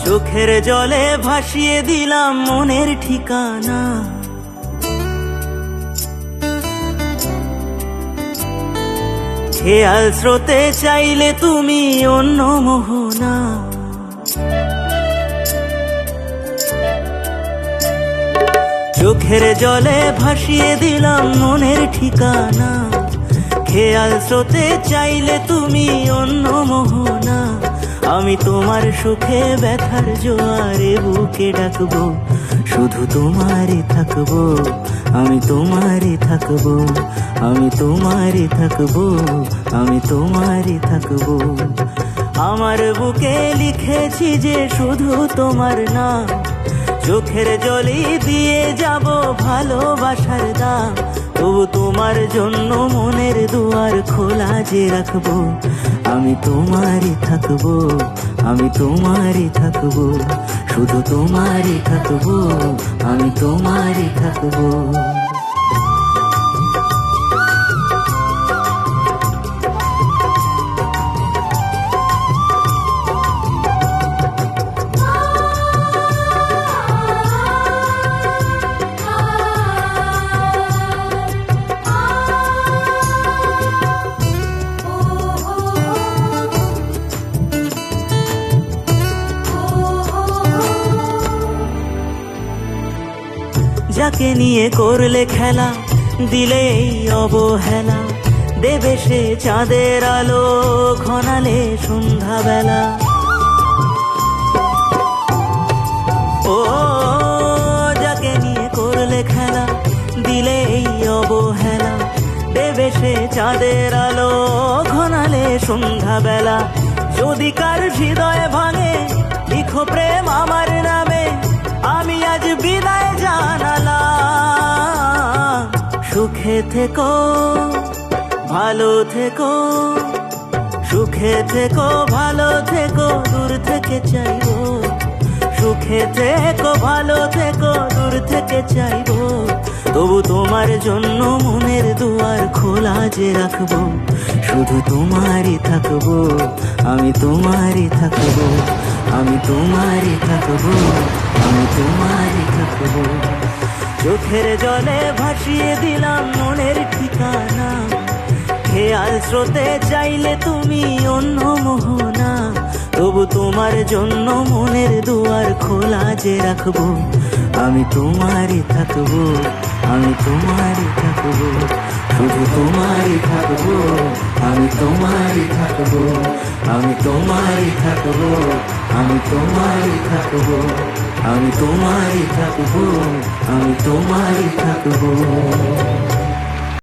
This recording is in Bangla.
চোখের জলে ভাসিয়ে দিলাম মনের ঠিকানা। খেয়াল স্রোতে চাইলে তুমি অন্য মোহনা। চোখের জলে ভাসিয়ে দিলাম মনের ঠিকানা। খেয়াল স্রোতে চাইলে তুমি অন্য মোহনা। আমি তোমার সুখে ব্যথার জোয়ারে বুকে ডাকবো, শুধু তোমারই থাকবো। আমি তোমারই থাকবো, আমি তোমারই থাকবো, আমি তোমারই থাকবো। আমার বুকে লিখেছি যে শুধু তোমার নাম, চোখের জলই দিয়ে যাব ভালোবাসার দাম। তবু তোমার জন্য মনের দুয়ার খোলা যে রাখবো। আমি তোমারই থাকবো, আমি তোমারই থাকবো, শুধু তোমারই থাকবো, আমি তোমারই থাকবো। যাকে নিয়ে করলে খেলা, দিলে এই অবহেলা। দেবে সে চাঁদের আলো ঘনালে সন্ধ্যাবেলা। ও যাকে নিয়ে করলে খেলা, দিলে এই অবহেলা। দেবে সে চাঁদের আলো ঘনালে সন্ধ্যাবেলা। যদি কার হৃদয় ভাঙে লিখো প্রেম আমার নামে। আমি আজ বিদায় জানালাম। সুখে থেকো, ভালো থেকো, সুখে থেকো, ভালো থেকো, দূর থেকে চাইবো। সুখে থেকো, ভালো থেকো, দূর থেকে চাইবো। তবু তোমার জন্য মনের দুয়ার খোলা যে রাখবো। শুধু তোমারই থাকবো, আমি তোমারই থাকবো, আমি তোমারই থাকবো, আমি তোমারই থাকবো। চোখের জলে ভাসিয়ে দিলাম মনের ঠিকানা। খেয়াল স্রোতে চাইলে তুমি অন্য মোহনা। তবু তোমার জন্য মনের দুয়ার খোলা যে রাখবো। আমি তোমারই থাকবো, আমি তোমারই থাকবো, শুধু তোমারই থাকবো, আমি তোমারই থাকবো, আমি তোমারই থাকবো, আমি তোমারই থাকবো, আমি তোমারই থাকবো, আমি তোমারই থাকবো।